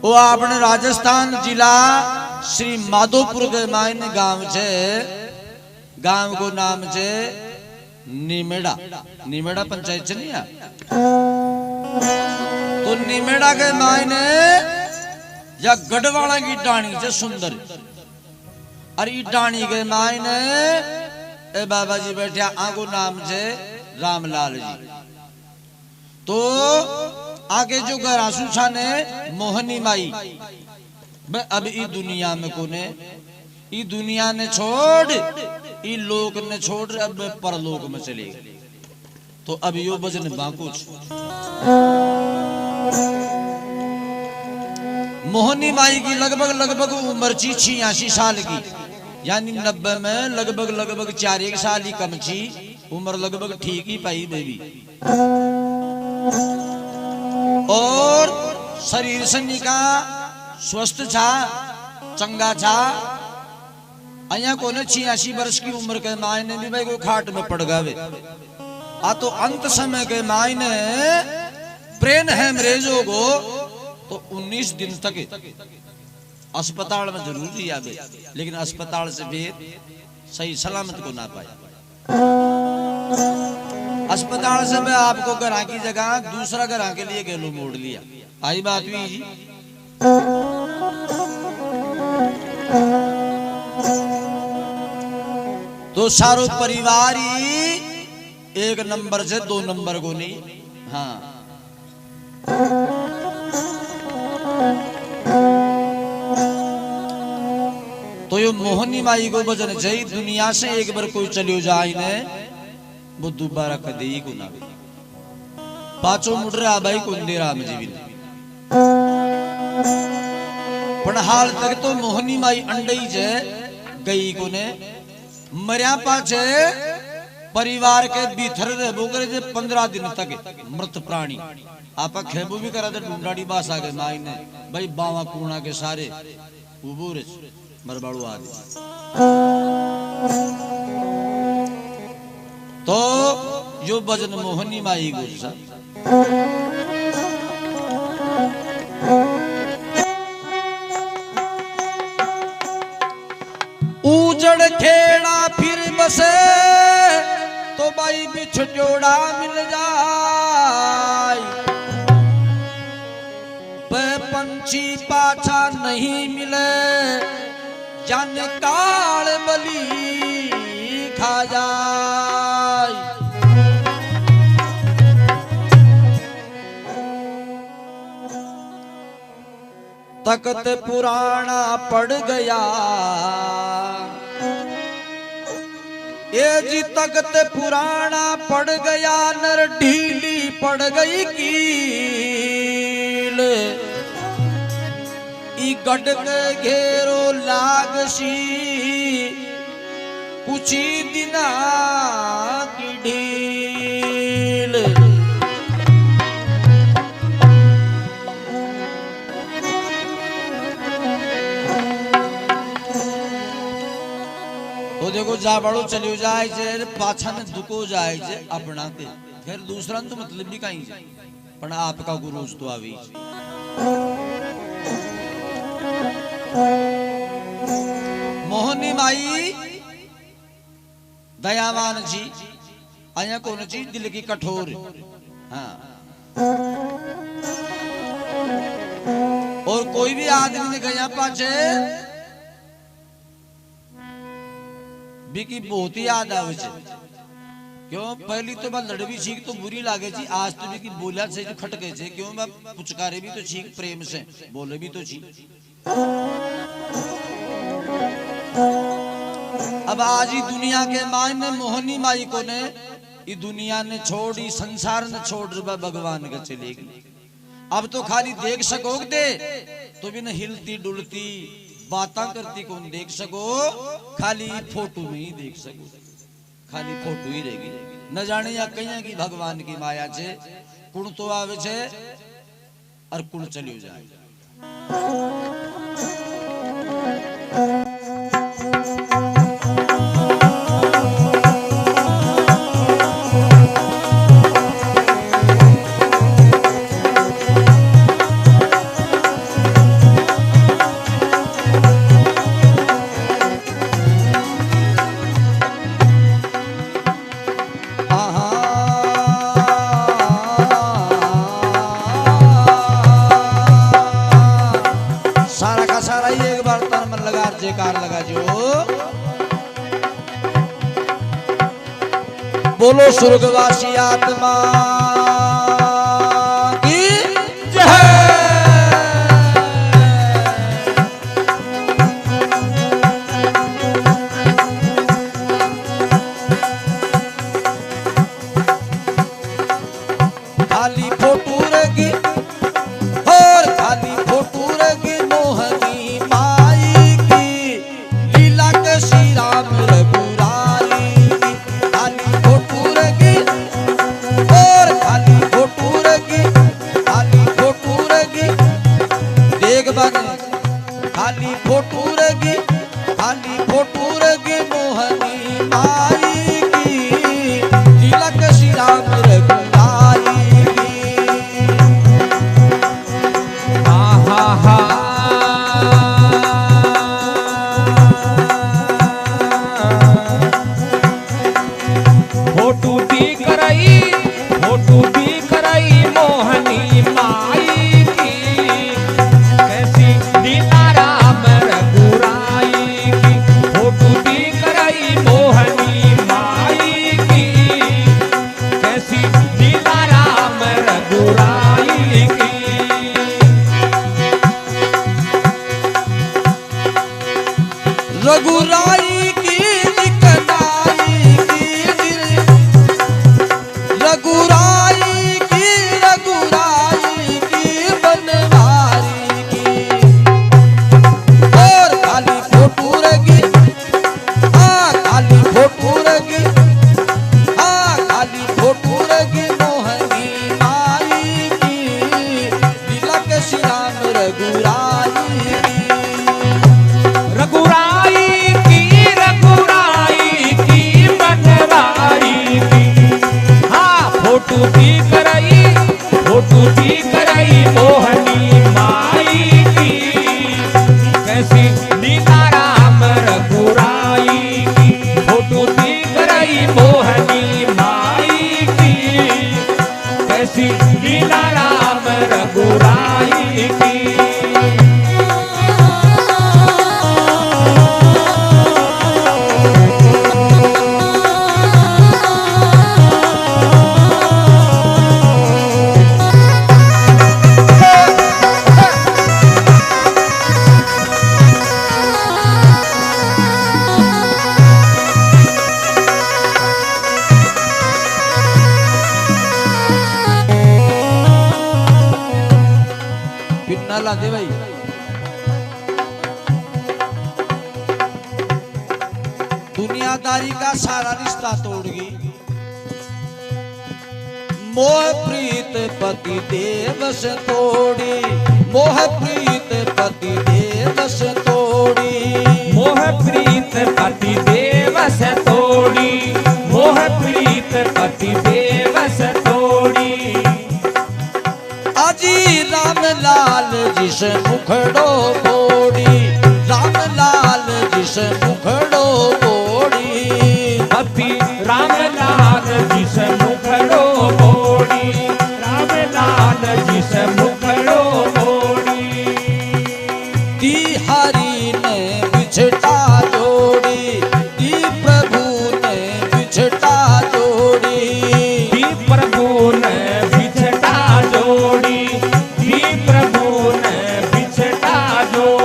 वो अपने राजस्थान जिला श्री माधोपुर के मायने गांव छे। गांव को नाम छे निमेड़ा। निमेड़ा पंचायत छे नहीं। तो निमेड़ा के मायने या गढ़वाला की डाणी छे सुंदर। और ई डाणी के मायने ए बाबा जी बैठा आगो नाम छे रामलाल जी। तो आगे जो गरासू छाने मोहनी माई अब ई दुनिया में कोने, ई दुनिया ने छोड़ ई लोक ने छोड़ अब परलोक में चले गए। तो अब यो भजन बाकुच मोहनी माई की लगभग उम्र छी 86 साल की, यानी 90 में लगभग 4 साल ही कम छी उम्र, लगभग ठीक ही पाई बेबी। और शरीर सन्निका स्वस्थ छा, चंगा छा। अया को 86 वर्ष की उम्र के मायने भी भाई को खाट में पड़ गए। आ तो अंत समय के मायने ब्रेन हेमरेजो को तो 19 दिन तक अस्पताल में जरूर ही आवे, लेकिन अस्पताल से भी सही सलामत को ना पाए। अस्पताल से मैं आपको घर की जगह दूसरा घर के लिए गेलू मोड़ लिया। आई बात हुई जी। तो सारो परिवार ही 1 नंबर से 2 नंबर को नहीं। हाँ तो यो मोहनी माई को भजन चाहिए। दुनिया से एक बार कोई चलियो जाए ने वो दोबारा कदे ही को ना पाचो मुड़ रहा भाई कुंदे राम जी भी। पण हाल तक तो मोहनी माई अंडई जे गई को ने मरिया पाछे परिवार के भीतर रहबो करे जे 15 दिन तक मृत प्राणी आपा खेबो भी करा दे ढूंढाड़ी बासा के माई ने भाई बावा कूणा के सारे उबूरे मरबाड़ू आदि। तो यो भजन मोहनी माई गुरसा उजड़ खेड़ा फिर बसे तो भाई बिछ जोड़ा मिल जाए। पंछी पाछा नहीं मिले जाने काल बली खा जाए। तख्त पुराना पड़ गया ये जी, तख्त पुराना पड़ गया नर ढीली पड़ गई कील। ई गढ़ के घेरो लागसी कुछ दिना की ढील। तो देखो जा बड़ो चलियो जाए जे पाछा ने दुको जाए जे अपना के फिर दूसरा तो मतलब भी कहीं जे पण आपका गुरु तो आवी। मोहनी माई दयावान जी आया कौन चीज दिल की कठोर। हाँ और कोई भी आदमी ने गया पाछे बिकी बहुत ही याद आवे छे। क्यों पहली तो बात लड़वी छीक तो बुरी लागे छी, आज तो बिकी बोला से जो खटके छे। क्यों बा पुचकारे भी तो छीक प्रेम से बोले भी तो छी। अब आज ही दुनिया के मायने मोहनी माई को ने ये दुनिया ने छोड़ी, संसार ने छोड़ भगवान के चले गई। अब तो खाली देख सकोगे दे तो भी न हिलती डुलती बातें करती कौन देख सको, खाली फोटो में ही देख सको, खाली फोटो ही रहेगी। न जाने या कहीं की भगवान की माया छे कुण तो आवे छे और कुण चलियो जाए। जयकार लगा जो। बोलो स्वर्गवासी आत्मा की जय। खाली फोटू रगी और खाली फोटू रगी मोहनी माई की लीला के श्री राम रघुराई की। खाली फोटू रगी और खाली फोटू रगी, खाली फोटू रगी देख बने। खाली फोटू रगी, खाली फोटू रगी मोहनी माई की लीला के श्री राम रघुराई। रघुराई की लिखनाई की, रघुराई की, रघुराई की बनवारी की। और खाली फोटू रगी, हाँ खाली फोटू रगी, हाँ खाली फोटू रगी मोहनी माई की लीला के श्री राम रघुराई की। फोटू दी कराई मोहनी माई की कैसी लीला राम रघुराई की। फोटू दी कराई मोहनी माई की कैसी लीला राम रघुराई की। ला दे भाई। दुनियादारी का सारा रिश्ता तोड़ गई। मोह प्रीत पति देव से तोड़ी, मोह प्रीत पति देव से तोड़ी, मोह प्रीत पति देव से तोड़ी, मोह प्रीत पति देव से तोड़ी। अजी राम लाल जिस मुखड़ो बोड़ी, राम लाल जिस मुखड़ो बोड़ी, पति राम लाल जिस मुखड़ो बोड़ी, राम लाल जिस मुखड़ो बोड़ी। दी हरि ने बिछटा जोड़ी, दी प्रभु ने बिछटा जोड़ी, दी प्रभु ने बिछटा जोड़ी, दी प्रभु ने बिछटा जोड़ी।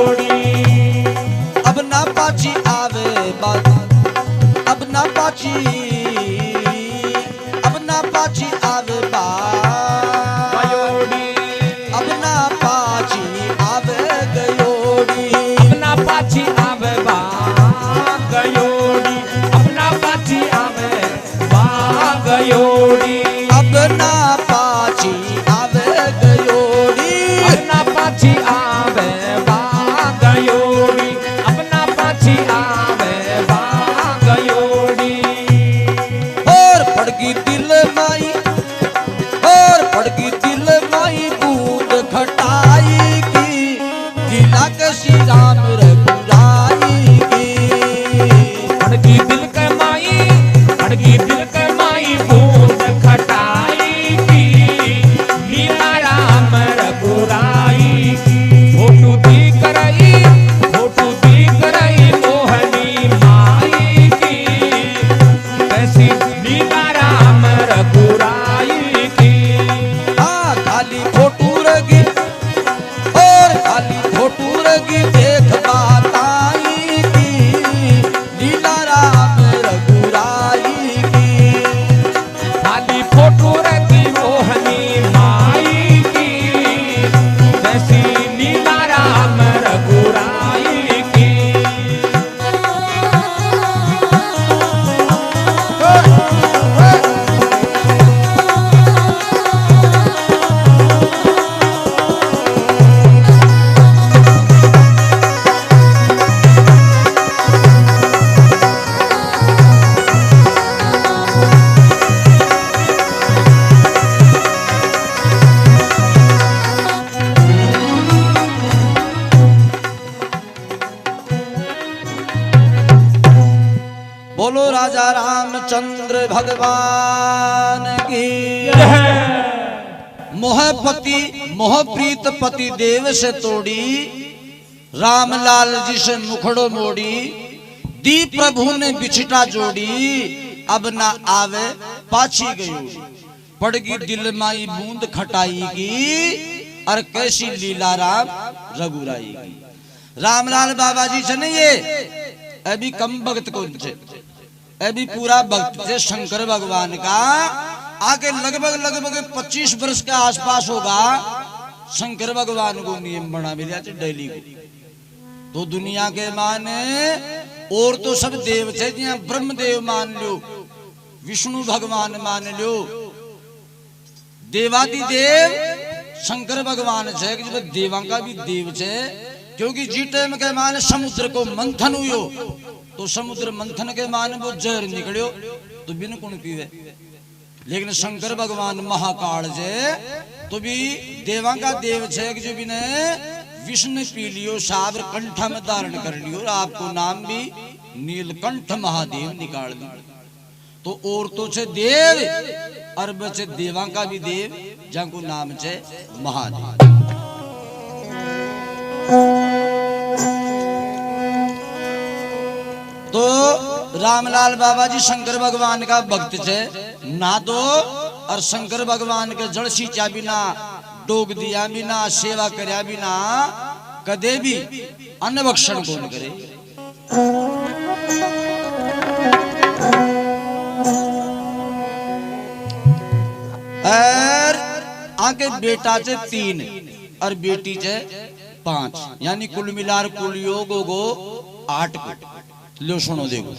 लगी देख बताई की लीला राम रघुराई की। खाली फोटो रखी मोहनी माई की कैसी लीला राम रघुराई की। बोलो राजा रामचंद्र भगवान की। मोहपति मोहप्रीत पति देव से तोड़ी रामलाल जी से मुखड़ो मोड़ी। दी प्रभु ने बिछटा जोड़ी अब ना आवे पाछी गई। पड़गी दिल माई बूंद खटाई की और कैसी लीला राम रघुराई की। रामलाल बाबा जी से नहीं ये अभी कम भक्त को अभी पूरा भक्त थे शंकर भगवान का। आगे लगभग 25 वर्ष के आसपास होगा। शंकर भगवान को नियम बना मिला डेली को। तो दुनिया के माने और तो सब देव थे, जिया ब्रह्मदेव मान लो, विष्णु भगवान मान लो, देवादि देव शंकर भगवान छे। देवा का भी देव छे, क्योंकि जी टाइम के माने समुद्र को मंथन हुयो तो समुद्र मंथन के माने वो जहर निकलियो तो बिन कौन पीवे। लेकिन शंकर भगवान महाकाल जे तो भी देवा का देव छे कि जो बिने विष्णु पी लियो साबर कंठ में धारण कर लियो और आपको नाम भी नीलकंठ महादेव निकाल दियो। तो और तो छे देव और बचे देवा का भी देव जाको नाम छे महादेव। तो रामलाल बाबा जी शंकर भगवान का भक्त छे ना दो और शंकर भगवान के जड़ सींचा बिना, डोग दिया बिना, सेवा करया बिना कदे भी अन्न भक्षण कौन करे। और आगे बेटा चे 3 और बेटी चे 5, यानी कुल मिलार कुल योग गो 8 को। लो सुनो देखो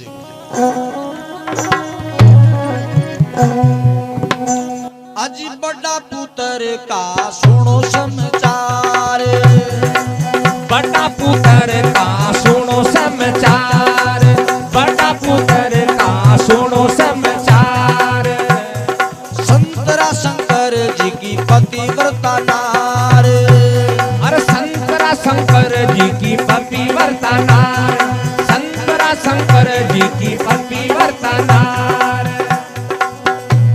अज बड़ा पुत्र का सुनो समाचार। बड़ा पुत्र का सुनो समाचार। बड़ा पुत्र का सुनो समाचार। संतरा शंकर जी की पतिव्रता नार। अरे संतरा शंकर जी की पतिव्रता नार। शंकर जी की पतिव्रता नार।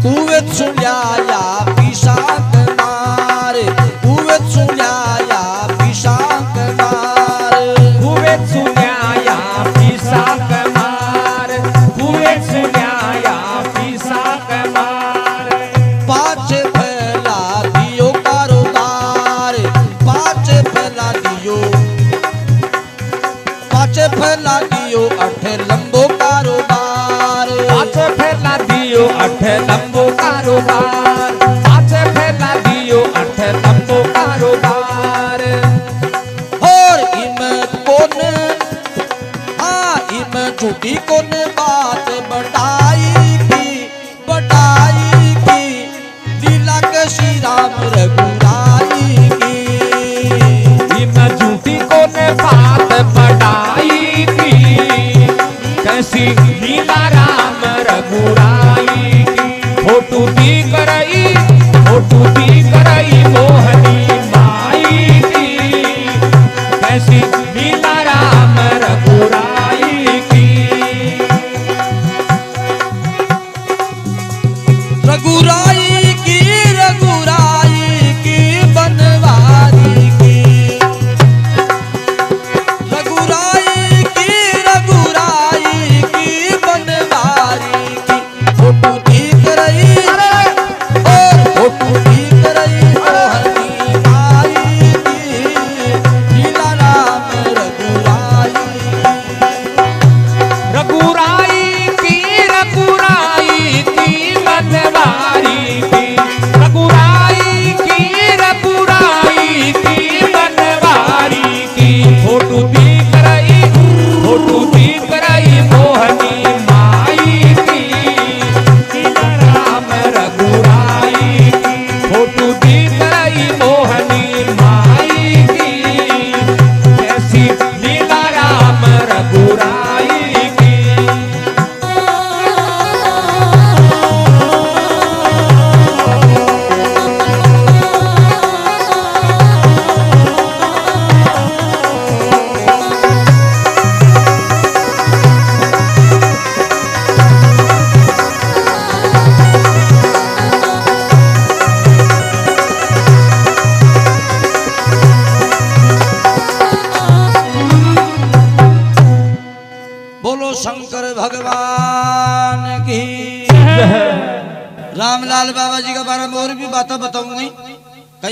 कुवेत सुल्याया पिशाक मार। कुवेत सुल्याया पिशाक मार। कुवेत सुल्याया पिशाक मार। कुवेत सुल्याया पिशाक मार। पाछे फैला दियो कारोबार। पाछे फैला दियो, पाछे फैला दियो 8 लंबो कारोबार। पाछे फैला दियो 8 लंबो कारोबार। पाछे फैला दियो 8 लंबो कारोबार। और इमें कौन हाँ इमें झूठी कौन बात बताई की लीला के श्री राम रघुराई की। इमें झूठी कौन बात बताई की कैसी लीला राम रघुराई की। फोटू दी करई मोहनी माई की कैसी लीला राम रघुराई की। रघुराई की बनवारी की। रघुराई की बनवारी की। फोटू दिख रही और फोटू दिख रही मोहनी माई की लीला राम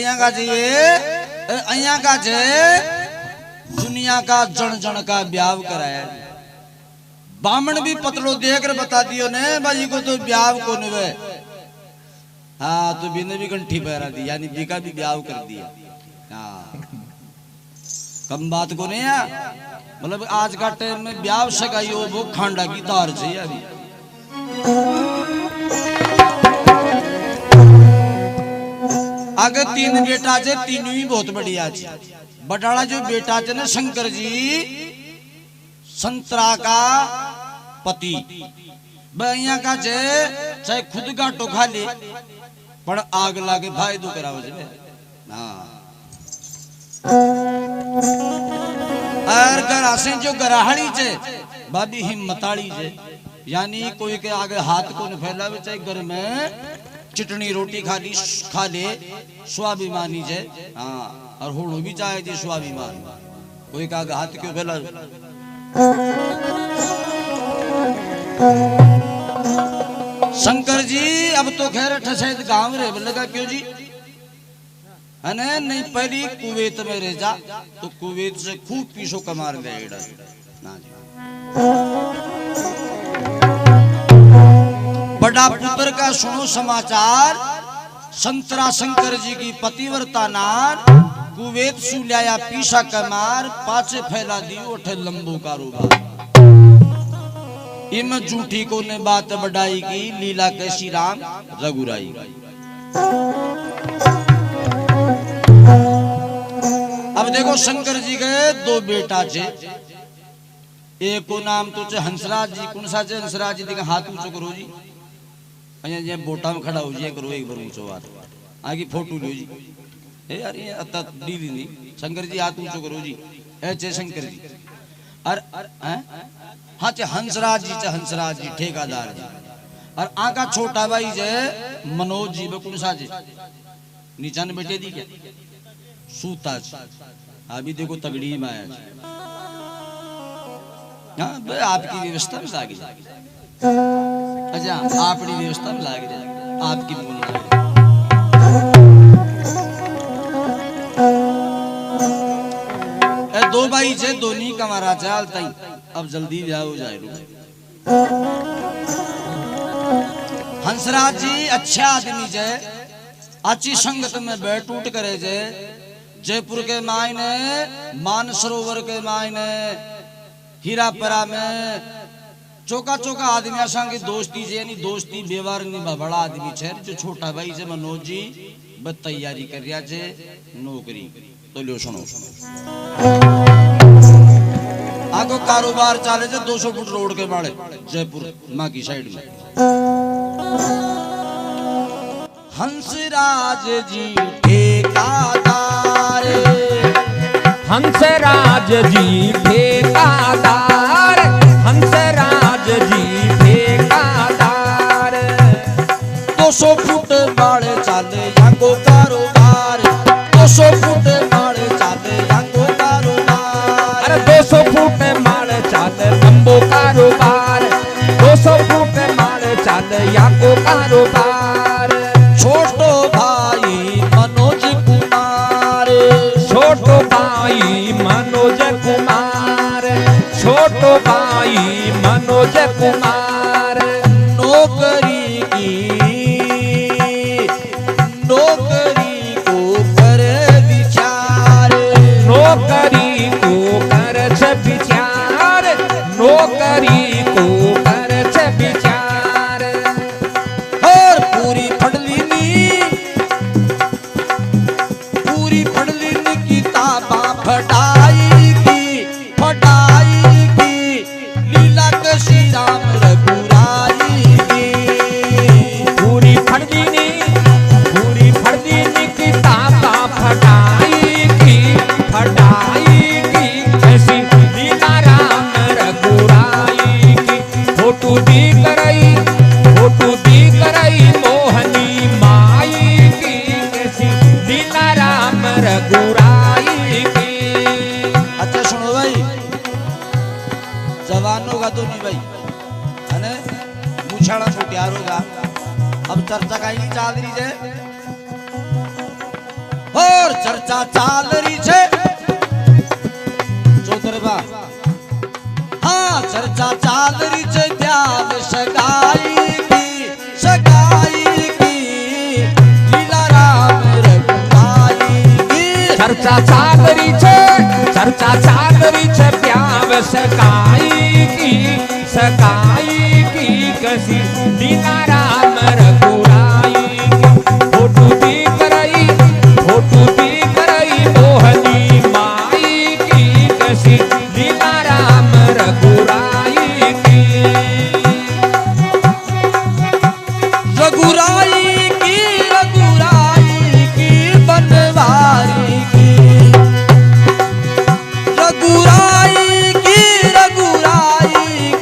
અહીંયા का चाहिए અહીંયા का છે दुनिया का जन जन का ब्याह कराया बामण भी पतलो देख कर बता दियो ने भाई को तो ब्याह को नवे हाँ तो बिने भी कंठी पहरा दी यानी बीका भी ब्याह कर दिया हाँ कम बात को नहीं है मतलब आज का टाइम में ब्याह सगाई हो वो खांडा की तार से अभी आगे तीन बेटा जे तीनों ही बहुत बढ़िया है बटाला जो बेटा थे ना शंकर जी संतरा का पति भैया का जे चाहे खुद का टोखा ले पर आग लागे भाई दो करावे जे हाँ और गरासे जो गराहड़ी जे बाबी हिम्मताड़ी जे यानी कोई के आगे हाथ को न फैलावे चाहे घर में चिटनी रोटी खा ले स्वाभिमानी जे हाँ और होड़ो भी चाहे जी स्वाभिमान कोई का हाथ क्यों फैला शंकर जी अब तो खैर ठसैद गांव रे लगा क्यों जी है नहीं पहली कुवैत में रह जा तो कुवैत से खूब पीसो कमार गए ना जी बड़ा पुत्र का सुनो समाचार संतरा शंकर जी की पतिव्रता नार कुवैत सुल्याया पीसा कमार पाचे फैला दी उठे लंबो कारोबार इम झूठी को ने बात बढ़ाई की लीला कैसी राम रघुराई अब देखो शंकर जी के दो बेटा थे एक को नाम तो हंसराज जी कौन सा हंसराज जी देखा हाथ ऊंचो करो जी जे बोटा में खड़ा हो जाए करो एक बार ऊंचो बात आगे फोटो लो जी ए यार ये अत्ता दीदी नहीं शंकर जी हाथ ऊंचो करो जी ए चे शंकर जी और हाँ चे हंसराज जी ठेकेदार जी और आका छोटा भाई जे मनोज जी बकुन सा जी नीचा ने बैठे दी क्या सूता अभी देखो तगड़ी में आया हाँ आपकी व्यवस्था में लागे अच्छा आपकी व्यवस्था में लागे आपकी बोलना दो भाई से दोनी कमारा चाल तई अब जल्दी ब्याह हो जाए हंसराज जी अच्छा आदमी जे अच्छी संगत में बैठ उठ करे जे जयपुर के मायने मानसरोवर के मायने हीरापरा में चौका चौका आदमी संग दोस्ती जे यानी दोस्ती व्यवहार नहीं बड़ा आदमी छे जो छोटा भाई से मनोज जी बस तैयारी कर रहा छे नौकरी तो लो सुनो आगो कारोबार चाले जे 200 फुट रोड के बाड़े जयपुर मां की साइड में हंसराज जी ठेकेदार हंसराज जी ठेकेदार हंसराज जी ठेकेदार 200 फुट बाड़े चाले यांगो कारोबार 200 फुट बाड़े चाले यांगो कारोबार अरे 200 फुट माल चाल लंबो कारोबार 200 फुट माल चाल यांगो कारोबार छोटो भाई मनोज कुमार छोटो भाई मनोज कुमार छोटो भाई मनोज कुमार नौकरी को करे विचार नौकरी को कर विचार नौकरी को कर विचार और पूरी फड़लीनी किताबा फटाई की लीला कशी राम रघुराई की पूरी फड़लीनी किताबा फटाई की ऐसी लीला राम रघुराई की फोटू दी करई मोहनी माई की ऐसी लीला राम रघुराई की अच्छा सुनो भाई जवानों का तो नहीं भाई है ना मुछाड़ा छोटियारों का अब चर्चा कहीं चाल रही है और चर्चा चाल रही छे चौतरबा हाँ चर्चा चाल रही छे ध्यान सगाई की लीला राम रघुराई की चर्चा चालरी छे प्याव सकाई की कसी लीला राम रघुराई की फोटू दिख रही मोहनी माई की कसी लीला राम रघुराई की रघुराई की बनवारी की रघुराई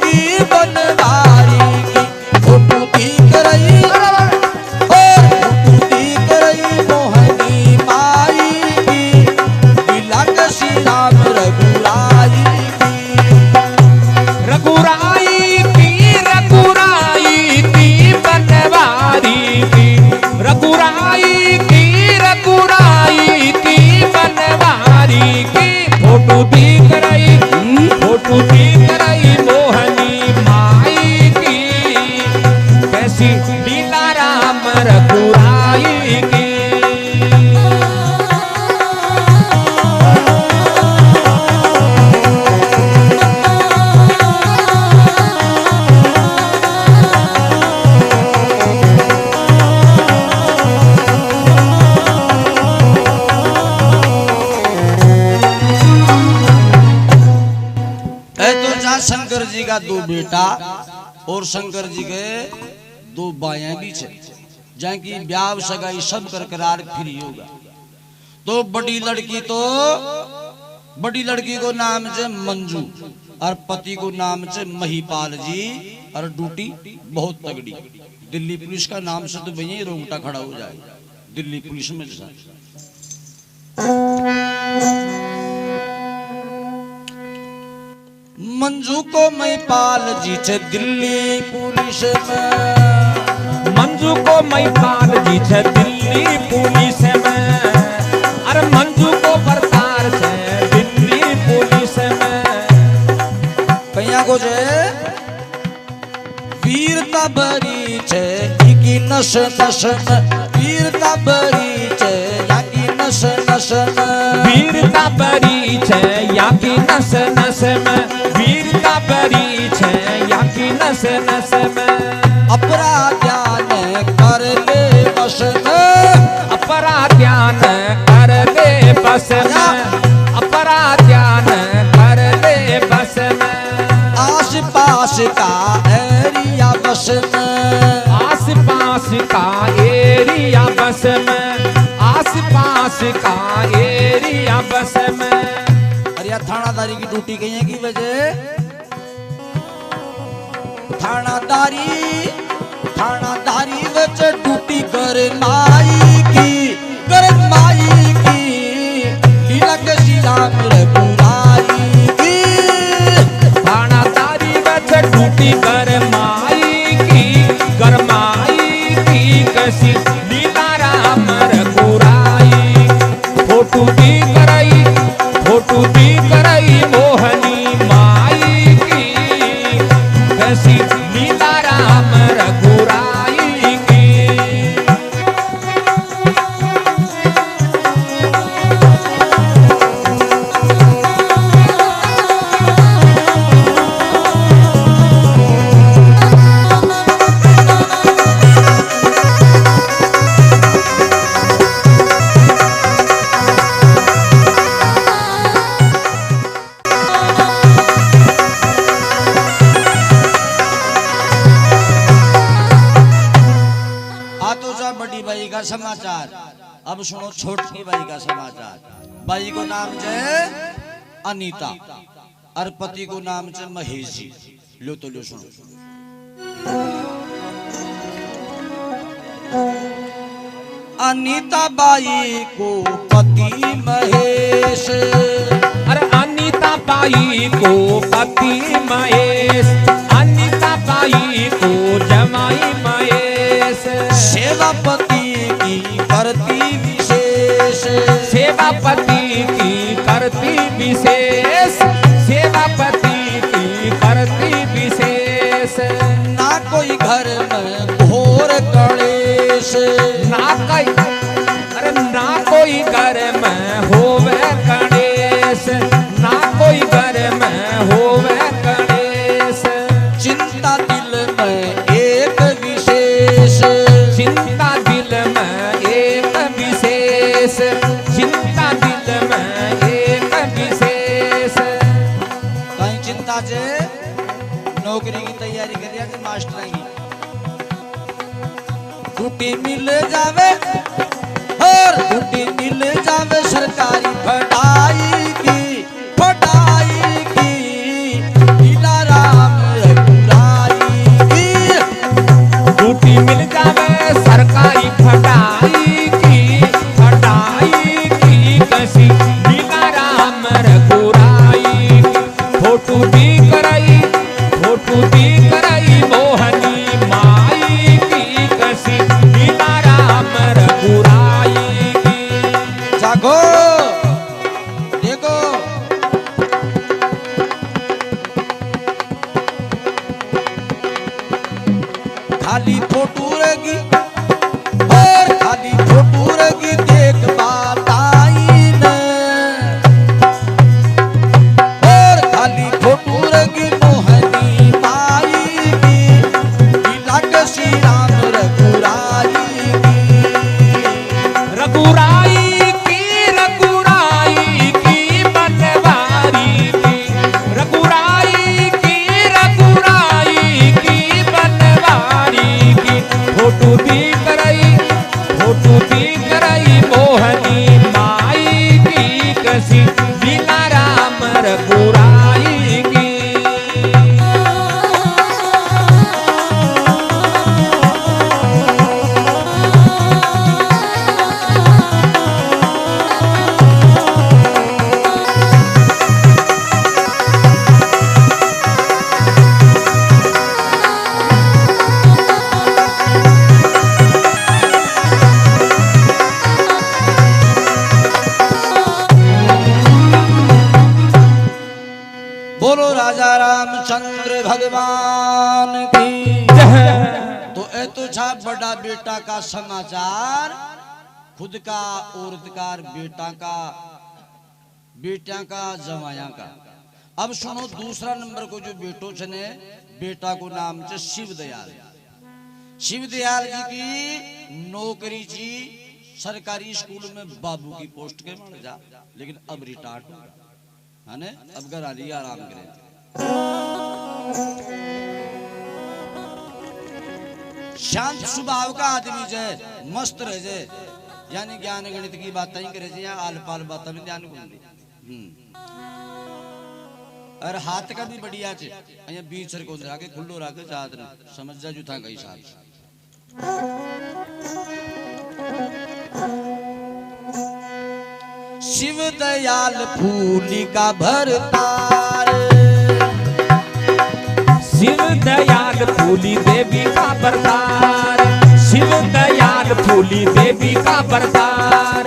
की बनवारी की फोटू दिख रही और फोटू दिख रही मोहनी माई की लीला कशी राम रघुराई की बनवारी की रघुराई की बनवारी की फोटो दिख रही मोहनी माई की कैसी लीला राम रघुराई की शंकर जी का दो बेटा और शंकर जी के दो बायां भी छे जाकी ब्याह सगाई सब कर करार फ्री होगा तो बड़ी लड़की को नाम से मंजू और पति को नाम से महिपाल जी और ड्यूटी बहुत तगड़ी दिल्ली पुलिस का नाम से तो भैया रोंगटा खड़ा हो जाए दिल्ली पुलिस में मंजू को महिपाल जी छे दिल्ली पुलिस में मंजू को महिपाल जी छे दिल्ली पुलिस में अरे मंजू को बरतार छे दिल्ली पुलिस में कहिया को छे वीरता बरी छे की नस नस वीरता बरी छे या की नस नस वीरता बरी छे या की नस नस में वीरता बरी छे या की नस नस में अपराध्यान कर ले बस अपराध्यान कर ले बस में अपराध्यान कर ले बस में आस पास का एरिया बस में आस पास का एरिया बस में आस पास का एरिया बस में अरे थानादारी की ड्यूटी कहीं है की वजह थानादारी वच ड्यूटी कर माई की लीला के श्री राम रघुराई की थानादारी वच ड्यूटी कर माई की कैसी लीला राम रघुराई फोटू दिख रही मोहनी माई की कैसी लीला राम रघुराई की बड़ी बाई का समाचार अब सुनो छोटी बाई का समाचार बाई को नाम है अनीता और पति को नाम है महेश जी लो तो लो सुनो अनीता बाई को पति महेश अरे अनीता बाई को पति महेश अनीता बाई को जमाई महेश सेवापति की करती विशेष सेवापति की करती विशेष, सेवापति की करती विशेष। ना कोई घर में घोर गणेश, ना कोई घर में होवे गणेश, ना कोई घर में होवे गणेश। चिंता दिल में एक विशेष, चिंता दिल में एक विशेष, चिंता दिल में एक विशेष। कहीं चिंता से नौकरी की तैयारी कर रहा है मास्टर की, छुट्टी मिल जावे और छुट्टी मिल जावे सरकारी पढ़ाई की, पढ़ाई की, दिलाराम रघुराई की। छुट्टी मिल जावे सरकारी पढ़ाई की, पढ़ाई की कसी बिना राम रघुराई। फोटू दी कराई, फोटू दी कराई मोहनी माई की कसी बिना राम रघुराई की। जागो देखो खाली फोटू रहेगी और खाली फोटू रहेगी, देख बात आई न, और खाली फोटू रहेगी मोहनी माई की, दिलक श्री राम रघुराई की। रघुराई की, रघुराई की बनवारी की, रघुराई की, रघुराई की बनवारी की। फोटू दी कराई, फोटू दी कराई मोहनी माई की कसी बिना राम रघुराई की। बोलो राजा रामचंद्र भगवान की। तो ए तो छा बड़ा बेटा का समाचार, खुद का औरत का बेटा का, बेटिया का जवाया का। अब सुनो दूसरा नंबर को जो बेटो छने, बेटा को नाम छे शिव दयाल। शिव दयाल जी की नौकरी थी सरकारी स्कूल में बाबू की पोस्ट के मिल जा, लेकिन अब रिटायर्ड हो गया है ने, अब घर आ लिया आराम करे। शांत स्वभाव का आदमी जे मस्त रहे जे, यानी ज्ञान गणित की बातें ही करे जे, या आल पाल बातें में ध्यान को। और हाथ का भी बढ़िया छे, अया बीच सर को आगे खुल्लो राखे जात ने समझ जा जुथा कई साथ। शिव दयाल फूली का भरतार, शिव दयाल फूली देवी का बरदार, शिव दयाल फूली देवी का बरदार।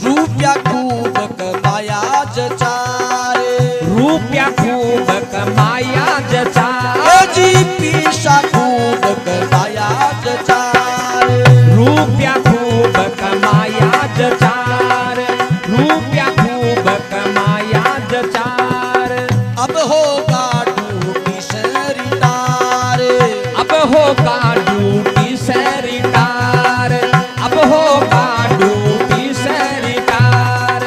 रूपया खूब कमाया जचार, रूपया खूब कमाया जचार, जी पीसा खूब कमाया जचार। रूपया खूब कमाया जचार, रूपया खूब कमाया जचार। अब होगा ड्यूटी से रिटायर, अब होगा ड्यूटी से रिटायर, अब होगा ड्यूटी से रिटायर।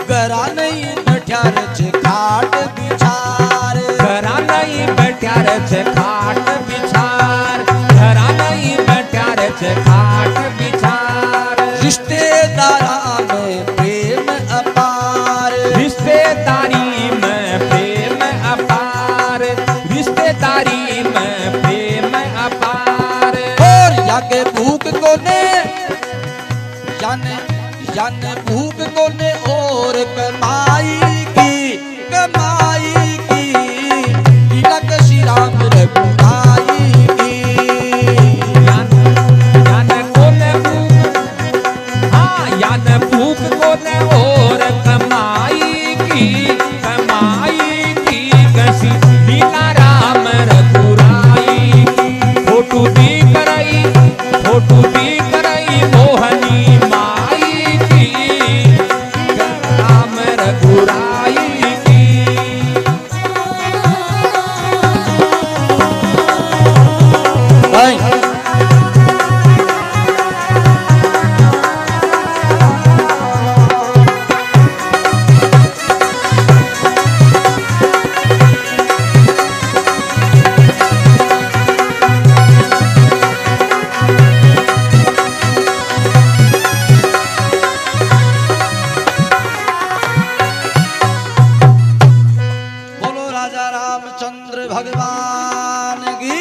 गरा नहीं बैठ्यार छे खाट बिछार, घरा नहीं बैठ्यार छे खाट बिछार, घरा नहीं बैठ्यार छे खाट बिछार। रिश्तेदारा में प्रेम अपार, रिश्तेदारी में प्रेम अपार, रिश्तेदारी में प्रेम अपार। और याके भूख को ने जाने भूख को ने और कमाई की, कमाई की, तिलक श्री राम रघुराई की। जाने को ने भूख, रघुराई की। भगवान की।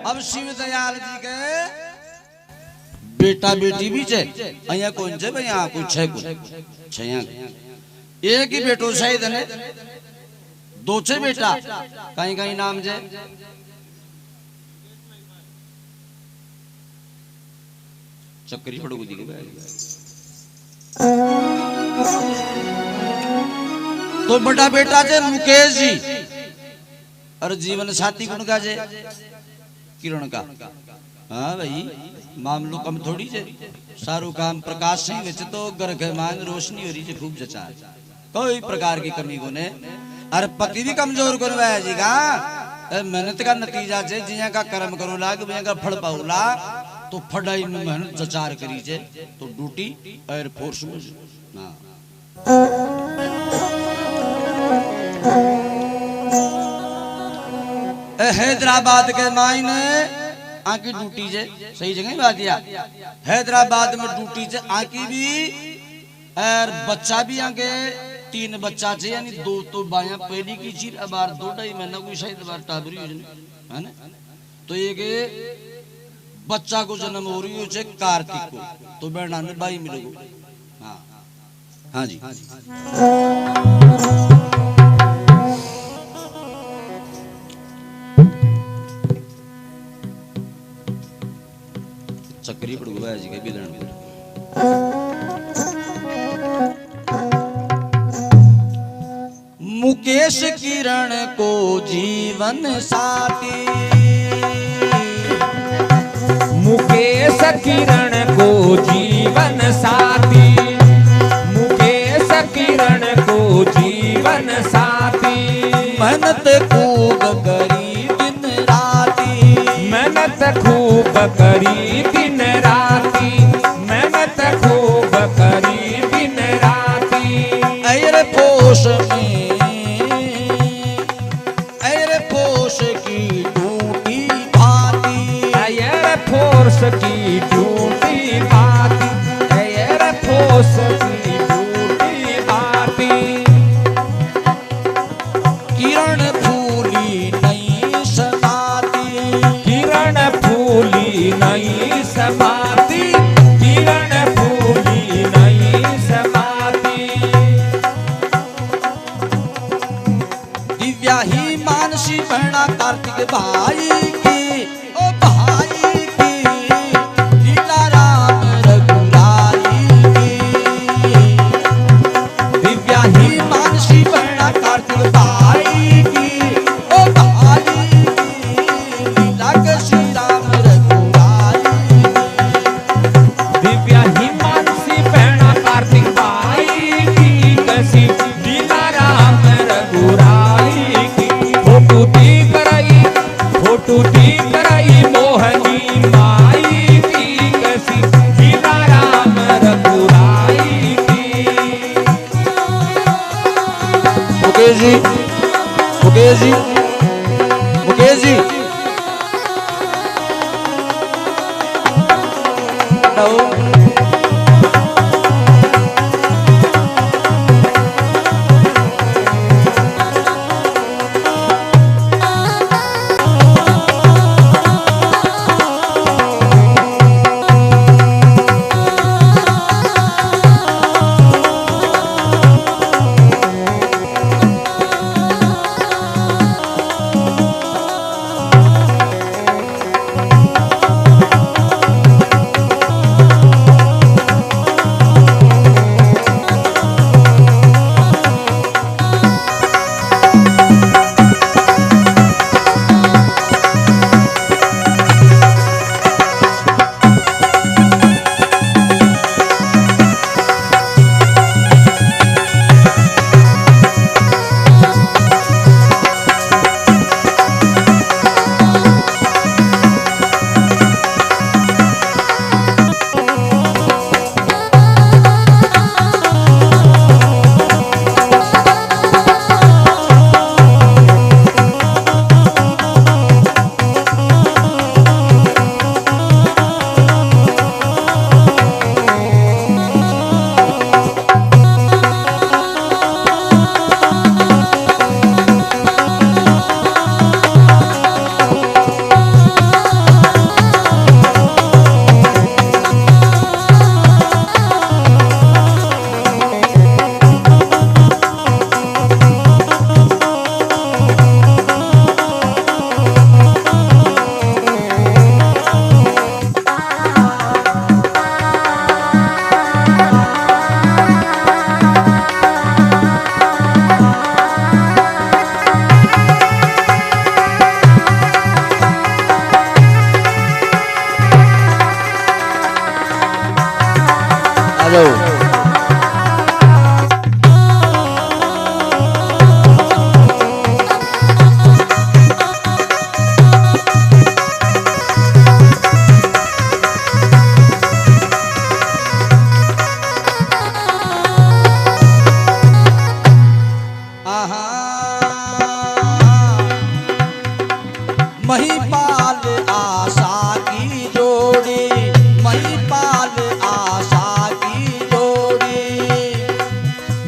अब शिव दयाल जी के बेटा बेटी भी छे अहिया कौन छे भाई यहाँ कुछ है कुछ एक ही बेटो शायद ने दो छे बेटा कहीं कहीं नाम छे चक्करी पड़ो दी तो बड़ा बेटा छे मुकेश जी और जीवन साथी कौन का छे किरण का। हाँ भाई मामलो कम थोड़ी छे सारू काम प्रकाश सिंह विच तो घर के मान रोशनी हो रही है खूब जचा कोई प्रकार की कमी को ने अरे पति भी कमजोर कर जी का मेहनत का नतीजा छे जिया का कर्म करो लाग बिया का फल पाऊला तो फड़ाई में मेहनत जचार करी छे तो ड्यूटी एयरफोर्स में हां हैदराबाद के मायने आकी ड्यूटी जे सही जगह बात दिया हैदराबाद में ड्यूटी जे आकी भी और बच्चा भी आगे 3 बच्चा छे यानी 2 तो बाया पहली की चीज अब बार 2.5 महीना कोई शायद बार टाबरी है ना तो एक बच्चा को जन्म हो रही है कार्तिक को तो बेटा ने भाई मिलेगो। हाँ हाँ जी चक्री पड़ गया जी के बिदन मुकेश किरण को जीवन साथी मुकेश किरण को जीवन साथी मुकेश किरण को जीवन साथी मेहनत खूब करी दिन राती मेहनत खूब करी दिन राती मेहनत खूब करी दिन राती एयरफोर्स की ड्यूटी भाती एयरफोर्स की ड्यूटी भाती एयरफोर्स की ड्यूटी भाती किरण फूली नहीं समाती किरण फूली नहीं समाती किरण फूली नहीं समाती दिव्या ही मानसी बहना कार्तिक भाई की ओ भाई की लीला राम रघुराई की दिव्या ही मानसी बहना कार्तिक भाई की ओ भाई की लीला के श्री राम रघुराई दिव्या ही मानसी बहना कार्तिक भाई की कसी लीला राम रघुराई की फोटू दी कराई मोहनी माई की कसी लीला राम रघुराई की। मुकेश जी मुकेश जी मुकेश जी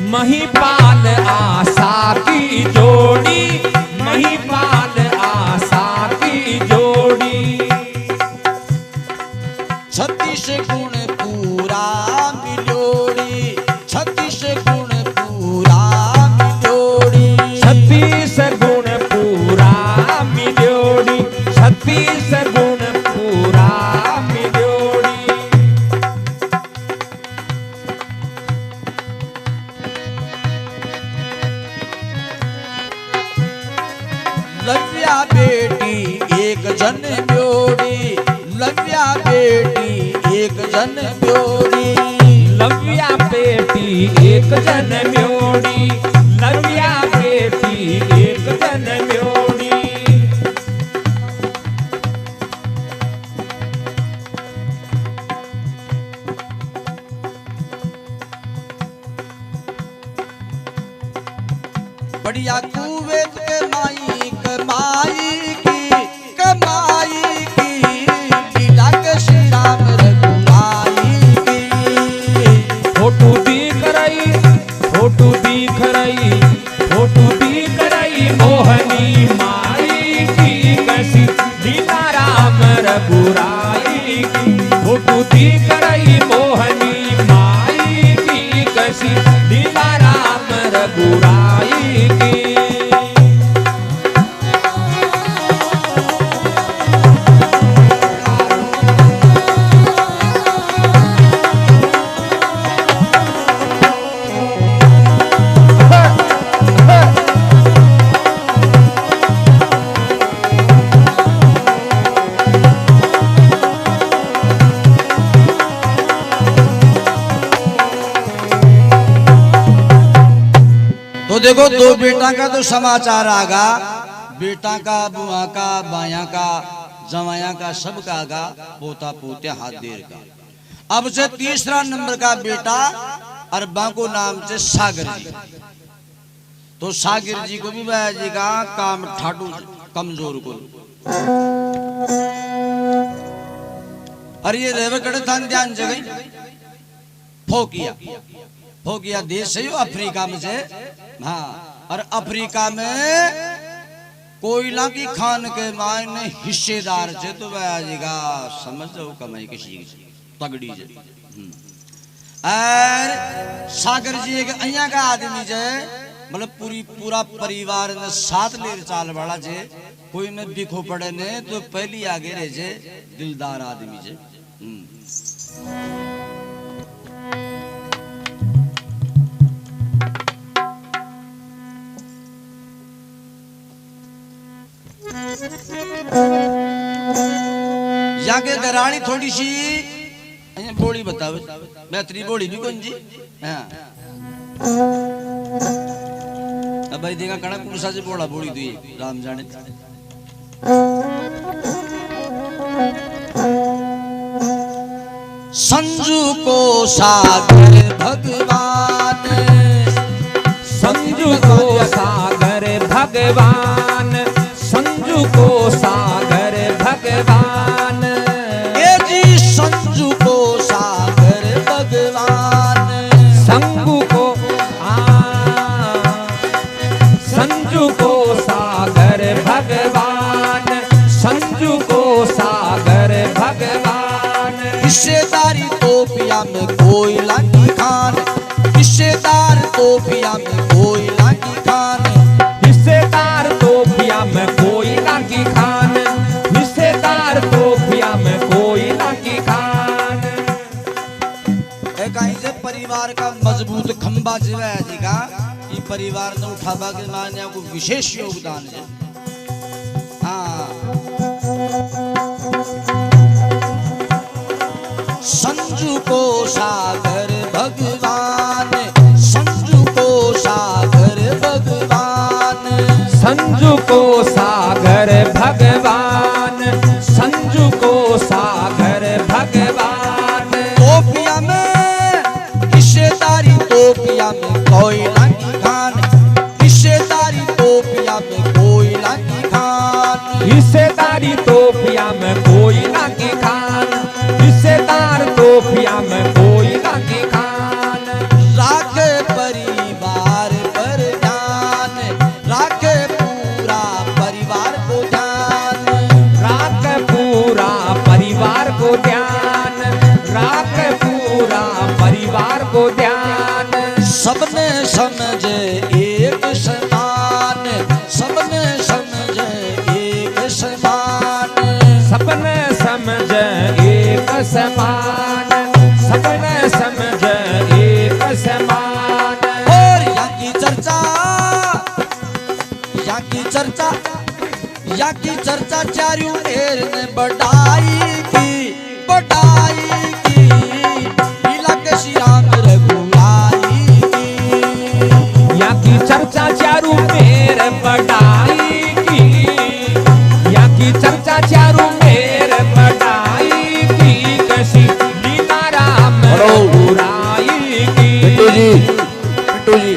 महिपाल आशा की जोड़ी, महिपाल आशा की जोड़ी। 36 गुण पूरा मिलोड़ी, 36 गुण पूरा मिलोड़ी, 36 गुण पूरा मिलोड़ी, 36 गुण पूरा मिलोड़ी। लव्या बेटी एक जन ब्योड़ी, लव्या बेटी एक जन ब्योड़ी, लव्या बेटी एक जन ब्योड़ी, लव्या बेटी एक जन ब्योड़ी। बढ़िया कुवेत के माई कमाई की, कमाई की, लीला के श्री राम रघुराई की। फोटो दिख रही, फोटो दिख रही, फोटो दिख रही मोहनी माई की, कैसी लीला राम रघुराई की। फोटो दिख रही मोहनी माई की, कैसी लीला राम रघुराई की। तो देखो दो बेटा का तो समाचार आगा, बेटा का, बुआ का, बाया का, जमाया का, सब का आगा, पोता पोते हाथ देर का। अब से तीसरा नंबर का बेटा और बाको नाम से सागर जी। तो सागर जी को भी बाया जी का काम ठाटू कमजोर को। अरे ये रेवकड़ थान ध्यान जगह फोकिया देश है अफ्रीका में से। हाँ, और अफ्रीका में कोयला की खान के मायने हिस्सेदार से तो वह समझ जाओ कमाई किसी तगड़ी से। और सागर जी एक अहिया का आदमी जे, मतलब पूरा परिवार ने साथ ले चाल वाला जे, कोई में बिखो पड़े ने तो पहली आगे रहे जे, दिलदार आदमी जे। जाके दरानी थोड़ी सी बोली बताओ, बेहतरी बोली भी कौन जी। हाँ, अब भाई देखा कड़ा कुर्सा से बोला बोली तुझे राम जाने। संजू को सागर भगवान, संजू को सागर भगवान, संजू को सागर भगवान। ये जी संजू को सागर भगवान, संजू को संजू को सागर भगवान, संजू को सागर भगवान। हिस्सेदारी तोपिया में कोयला की खान, हिस्सेदार तोपिया में कोयला की खान, हिस्सेदार तोपिया में कोयला की खान, हिस्सेदार तोपिया में कोयला की खान। कहीं से परिवार का मजबूत खंबा जो है जी का, ये परिवार ने उठावा के माने को विशेष योगदान है। हाँ, संजू को सागर भगवान, संजू को सागर भगवान, संजू को सागर भगवान, संजू को सागर भगवान। तोपिया में हिस्सेदारी, तोपिया में कोयला की खान, हिस्सेदारी तोपिया में कोयला की खान, हिस्सेदारी तोपिया में कोयला की खान, हिस्सेदार तोपिया में कोयला की खान। राख परिवार सबने समझे एक समान, सबने समझे एक समान, सबने समझे एक समान, सबने समझे एक समान। और यहाँ की चर्चा, यहाँ की चर्चा, यहाँ की चर्चा चारों एर ने बढ़ाई की, बढ़ाई की, लीला के श्री राम रघुराई की। यहाँ की चर्चा चारों मेर बढ़ाई की, यहाँ की चर्चा चारों मेर बढ़ाई की, कैसी लीला राम रघुराई की। पिंटू जी, पिंटू जी,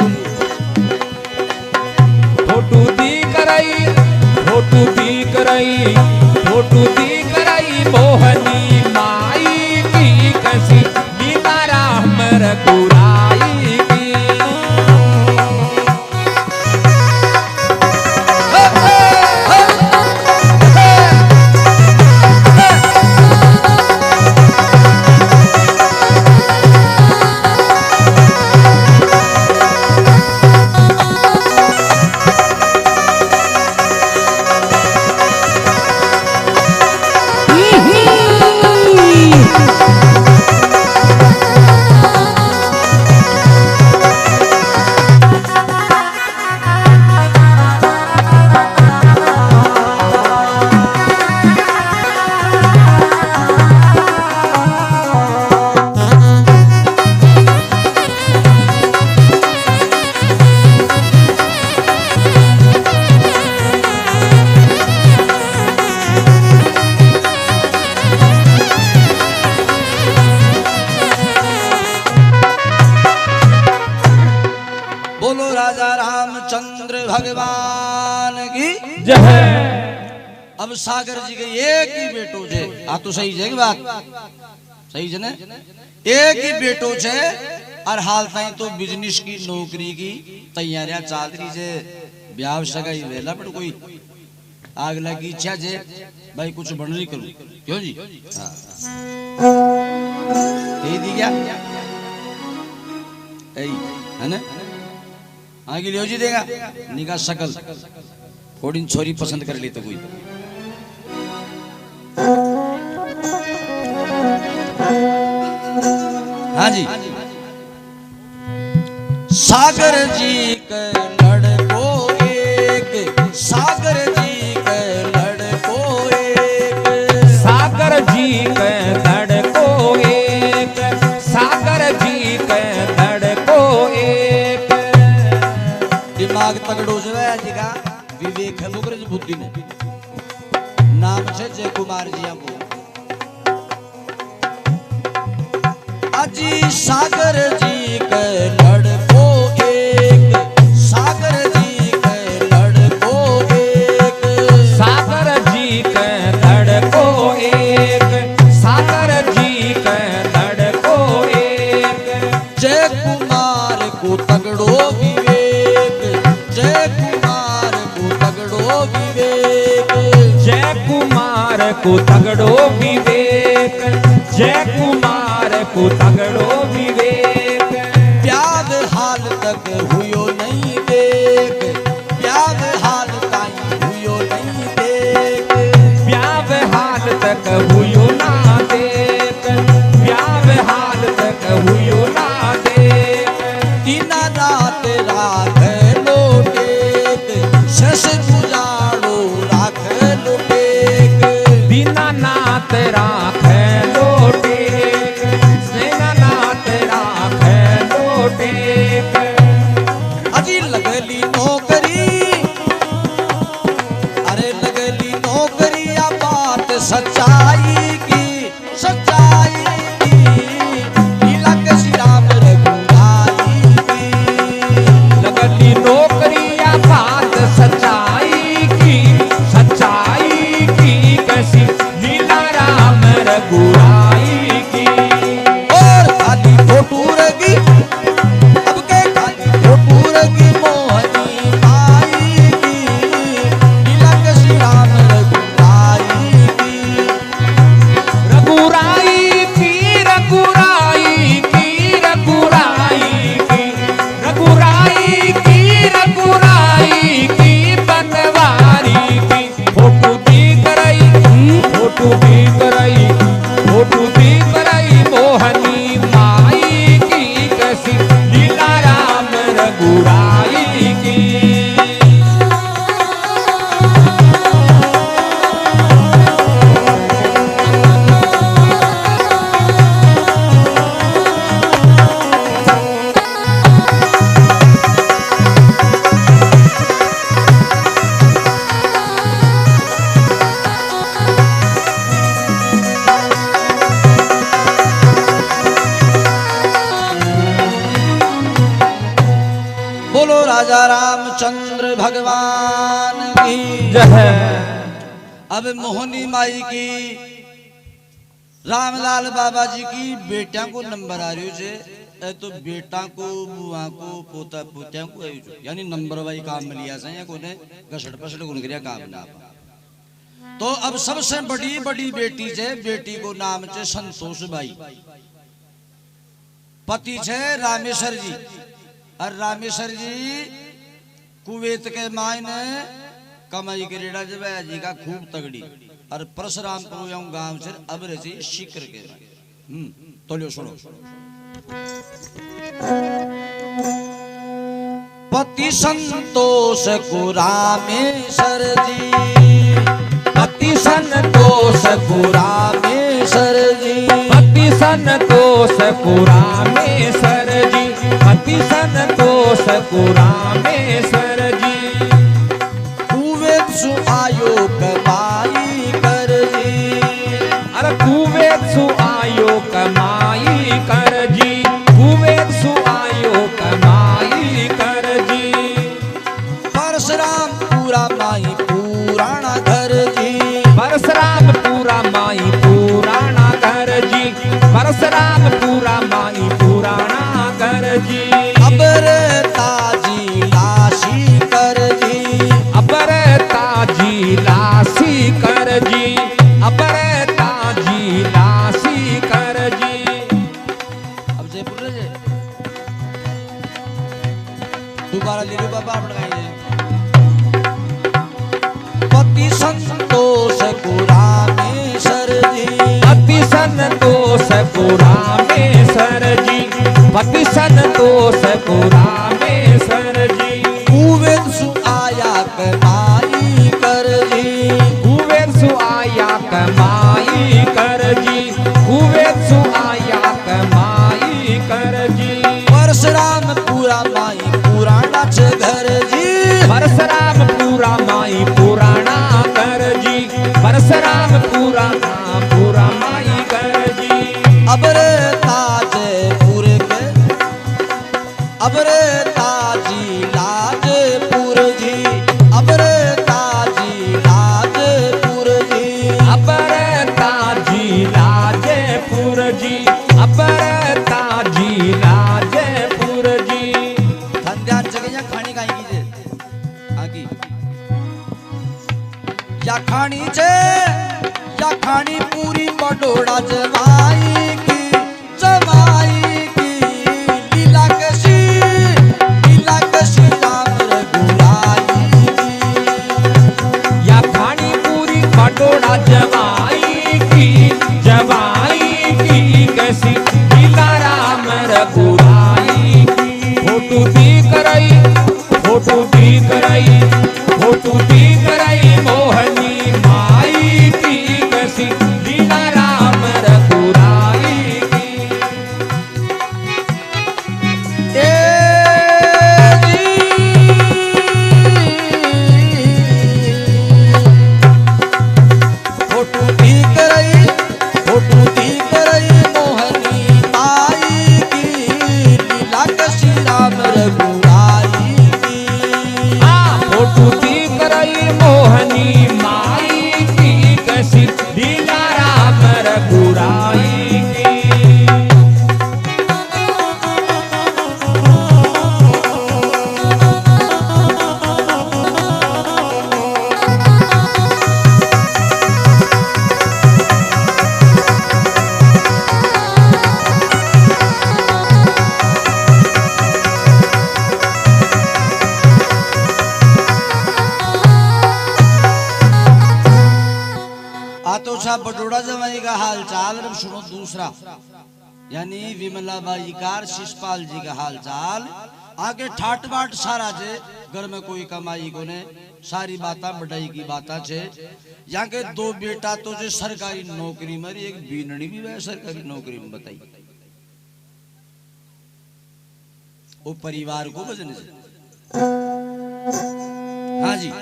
फोटू दिख रही, फोटू दिख रही, फोटू दिख रही मोहनी माई की, कैसी लीला राम रघुराई की। बोलो राजा रामचंद्र भगवान की जय। अब सागर जी के एक ही बेटो छे, आ तो सही है की बात, सही है ने? एक ही बेटो छे और हाल ताई तो बिजनेस की नौकरी की तैयारियां चाल रही छे, ब्याह सगाई वेला पर कोई आग लगी इच्छा छे भाई कुछ बन नहीं करूं, क्यों जी? हाँ कही दी क्या है ना? आगे लियो जी देगा निगाह शकल थोड़ी छोरी पसंद कर लेते कोई। हाँ जी, सागर जी के लड़को एक, सागर जी के लड़को एक, सागर जी के लड़को एक, सागर जी के लड़को एक। दिमाग तगड़ो जो है जी का विवेक है लोग बुद्धि ने नाम से जय कुमार जी हमको अजी सागर जी के लड़को एक, सागर जी के लड़को एक, सागर जी के लड़को एक, सागर जी के लड़को एक। जय कुमार को तगड़ो विवेक, जय कुमार को तगड़ो विवेक, जय कुमार को तगड़ो विवेक, जय कुमार को तगड़ो विवेक। प्याद हाल तक हुयो नहीं देख, प्याद हाल ताई हुयो नहीं देख, ब्याह हाल तक हुयो ना देख, ब्याह हाल तक हुयो ना देख। दिन रात राख लोटेक, शश गुजारो राख लोटेक, दीनानाथ राख लोटेक, सेनानाथ राख लोटेक। अजी लगली नौकरी, अरे लगली नौकरी या बात सच्चाई की, सच्चाई की, लीला के श्री राम रघुराई की। लगली नौकरी या बात सच्चाई की, सच्चाई की, कैसी लीला राम रघुराई की। और खाली फोटू रगी अब के खाली रघुराई की। बोलो राजा रामचंद्र भगवान की जय। अब मोहनी माई की रामलाल बाबा जी की बेटिया को नंबर आ रही है तो बेटा को बुआ को पोता पोतिया को यानी नंबर वाई काम में लिया से कोने घसड़ पसड़ गुण करिया काम ना। तो अब सबसे बड़ी बड़ी बेटी है, बेटी को नाम है संतोष बाई, पति है रामेश्वर जी। और रामेश्वर जी कुवैत के मायने कमाई के रेड़ा जब जी का खूब तगड़ी और परशुरामपुर गांव से अब रही शिकर के तो लियो सुनो। पति संतोष को रामेश्वर जी, पति संतोष को रामेश्वर जी, पति संतोष को रामेश्वर जी, पति संतोष को रामेश्वर जी। कुवैत सु आयो कमाई कर जी, अरे कुवैत सु आयो कमाई कर जी, कुवैत सु आयो कमाई कर जी। परशुराम पूरा माई पुराना घर जी, परशुराम पूरा माई पुराना घर जी, परशुराम पूरा माई पुराना घर जी। अबर ताजी लाशी कर जी, अबर ताजी लासी कर जी, अबर ताजी लासी कर जी। अब जयपुर जे दोबारा ले लो बाबा बनाइए। पति संतोष को रामेश्वर जी, पति संतोष को रामेश्वर जी, पति संतोष को रामेश्वर जी। कुवैत सु आया कमाई कर जी, कुवैत सु आया कमाई कर जी, कुवैत सु आया कमाई कर जी। परशुराम पूरा माई पुराना छे घर जी, परशुराम पूरा माई पुराना कर जी, परशुराम पूरा माई कर जी। अबरे ताजपुर के अबरे ताजी लाजपुर जी, अबरे ताजी लाजपुर जी, अबर ताजी लाजपुर जी, अबर ताजी लाजपुर जी। संध्या जगह खानी खाई की आगी या खानी छे या खानी पूरी बडोड़ा जमाई की, जमाई की लीला कशी राम रघुराई की। या खानी पूरी बटोड़ा जवाई की कैसी लीला राम रघुराई की। फोटू दिख रही, फोटू दिख रही, फोटू दिख रही मोहनी माई की कैसी लीला राम रघुराई की। फोटू दिख रही, फोटू दिख रही मोहनी माई की लीला कशी राम रघुराई की। फोटू दिख रही मोहनी माई की कैसी लीला राम रघुराई की। आतोषा बटोड़ा जमाई का हाल चाल अब सुनो दूसरा, यानी विमला बाई कार शिषपाल जी का हाल चाल। आगे ठाट बाट सारा छे, घर में कोई कमाई को ने, सारी बाता बढ़ाई की बाता छे। यहाँ के दो बेटा तो जो सरकारी नौकरी में, एक बीननी भी वह सरकारी नौकरी में बताई, वो परिवार को वजन से। हाँ जी,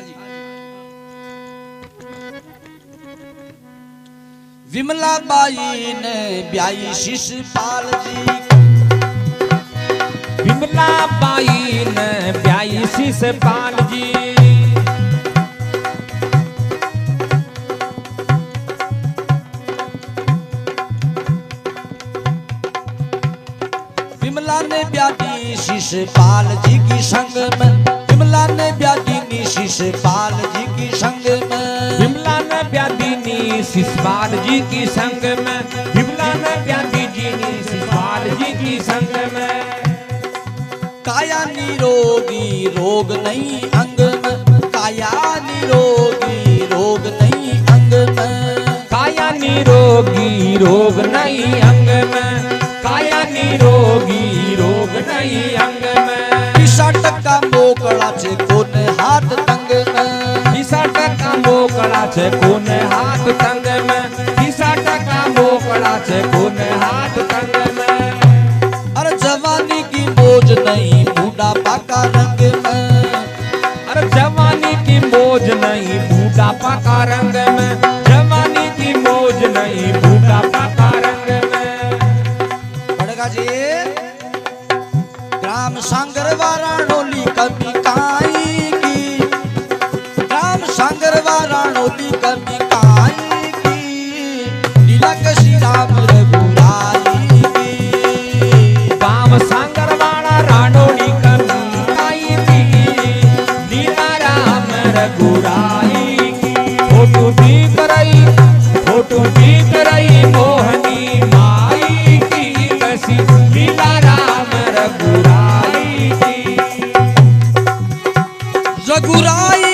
विमला बाई ने ब्याई शिषपाल जी, विमला बाई ने ब्याई शिषपाल जी। विमला ने ब्याई शिषपाल जी की संग में, विमला ने ब्याई शिषपाल जी की संग में, विमला ने ब्याई शिषपाल जी की संग में, विमला ने ब्याई शिषपाल जी की संग में। काया निरोगी रोग नहीं अंग में, काया निरोगी रोग नहीं अंग में, काया निरोगी रोग नहीं अंग में, काया निरोगी रोग नहीं अंग में। 20% मोकळा छे कोने हाथ तंग में, 20% मोकळा छे कोने हाथ तंग में, 20% मोकळा छे कोने हाथ तंग में। अरे जवानी की मौज नहीं बूढ़ापा का रंग में, अरे जवानी की मौज नहीं बूढ़ापा का रंग में, जवानी की मौज नहीं बूढ़ापा का रंग में। बड़गा जी ग्राम सांगर वाराणोली कमी काई की, ग्राम सांगर वाराणोली कमी काई की, लीला कशी राम रघुराई की। गाम सांगर वाला राणोली कमी काई की, लीला राम रघुराई की। फोटो दिख रही, फोटो दिख रही मोहनी माई की, कसी लीला राम रघुराई की। रघुराई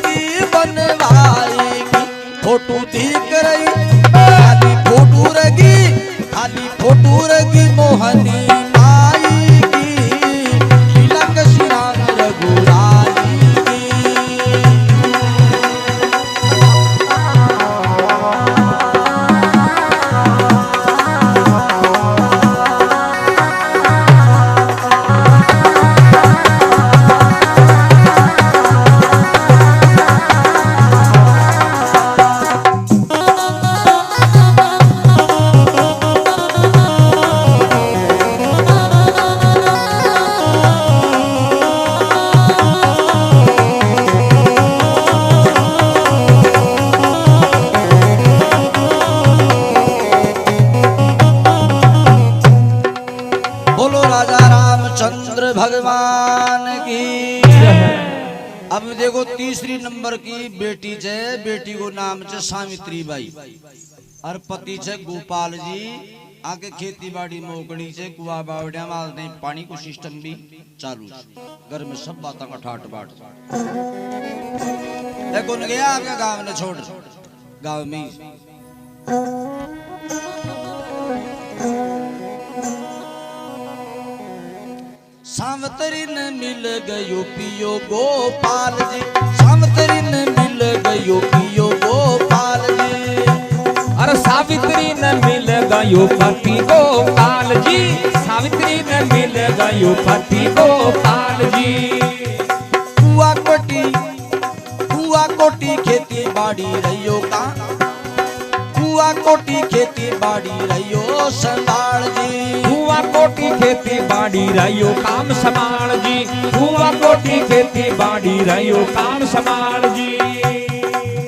की बनवाई की, फोटो दिख रही खाली फोटो रगी, खाली फोटो रगी मोहनी माई की, लीला कशी राम रघुराई की। बोलो राजा रामचंद्र भगवान की। अब देखो तीसरी नंबर की बेटी छे, बेटी को नाम छे सावित्री बाई और पति छे गोपाल जी। आगे खेती बाड़ी मोकड़ी छे, कुआ बावड़िया में पानी को सिस्टम भी चालू छे, घर में सब बात का ठाट बाट। देखो न गया आपका गांव ने छोड़, गांव में ही। सावतरी ने मिल गयो पियो गोपाल जी, सावतरी ने मिल गयो पियो गोपाल जी। अरे सावित्री ने मिल गयो पति गोपाल जी, सावित्री ने मिल गयो पति गोपाल जी। कुआ कोटी खेती बाड़ी रहियो का, कुआ कोटी खेती बाड़ी रहियो संभाल जी, कुआ कोटी खेती बाड़ी रहियो काम संभाल जी, कुआ कोटी खेती बाड़ी रहियो काम संभाल जी।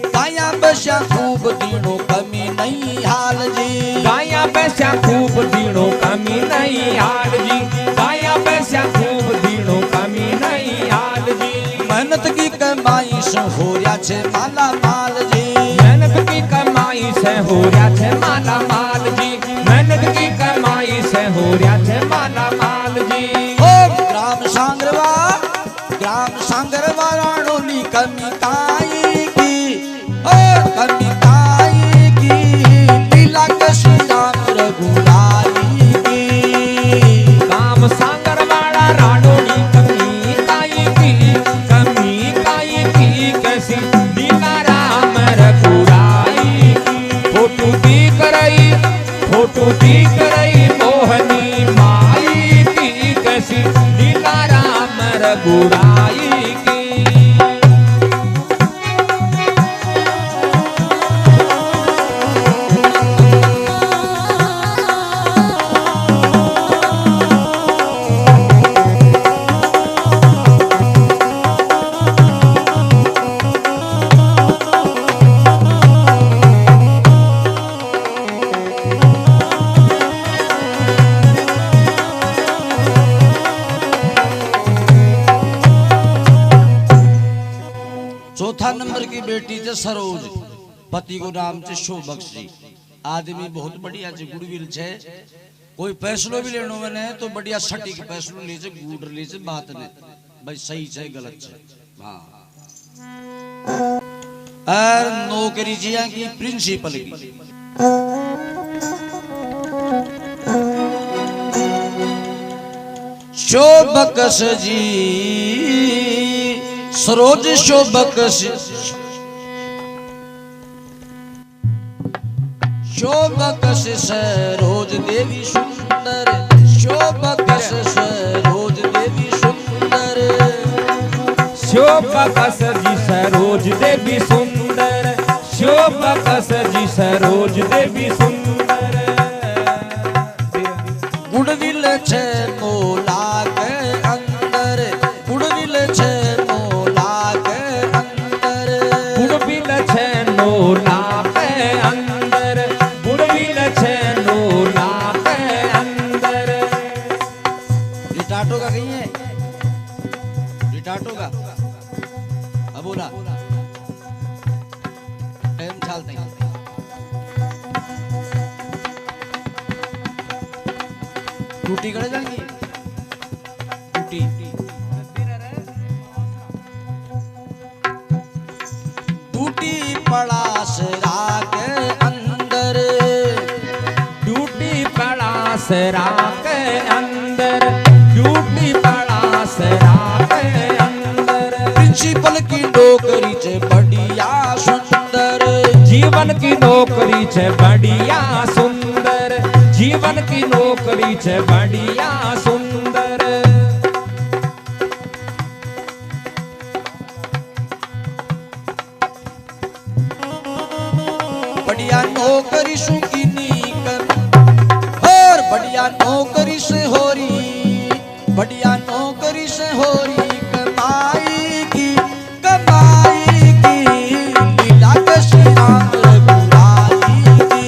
गाया बस्या खूब दीनो कमी नहीं हाल जी, गाया पैसा खूब दीनो कमी नहीं हाल जी, गाया पैसा खूब दीनो कमी नहीं हाल जी। मेहनत की कमाई से हो रहा छे माला माल जी, मेहनत की कमाई से हो रहा छे माला माल जी, मेहनत की कमाई से हो रहा छे माला माल जी। ओ ग्राम सांगरवा राणोली कमी काई की, ओ कमी काई की, लीला कशी राम रघुराई की। गाम रघुराई की। चौथा नंबर की बेटी थे सरोज, पति को नाम थे शोभक्ष जी। आदमी बहुत बढ़िया छे, गुड़विल छे। कोई फैसलो भी लेनो मैंने तो बढ़िया सटीक फैसलो ले छे, गुड़ ले छे, बात ने भाई सही छे गलत छे। हाँ, और नौकरी जिया की प्रिंसिपल की। शोभक्ष जी सरोज शोभक्ष, शोभक्ष सरोज देवी सुंदर, शोभक्ष सरोज देवी सुंदर, शोभक्ष जी सरोज देवी सुंदर, शोभक्ष जी सरोज देवी सुंदर। गुड़विल छे मोला के अंदर, गुड़विल छे मोला के अंदर, गुड़विल छे नोला के अंदर, गुड़विल छे नोला के अंदर। रिटाटो का कहीं है, रिटाटो का अब बोला टाइम चलते हैं। टूटी करे जाएंगी, टूटी टूटी पड़ा सरा के अंदर, टूटी पड़ा सरा के अंदर, टूटी पड़ा सरा के अंदर। प्रिंसिपल की नौकरी छे बढ़िया सुंदर, जीवन की नौकरी छे बढ़िया सुंदर, जीवन की नौकरी छे बढ़िया सुंदर। बढ़िया नौकरी सुखीनी कर, और बढ़िया नौकरी से हो रही, बढ़िया नौकरी से हो रही कमाई की, कमाई की लीला के श्री राम रघुराई की।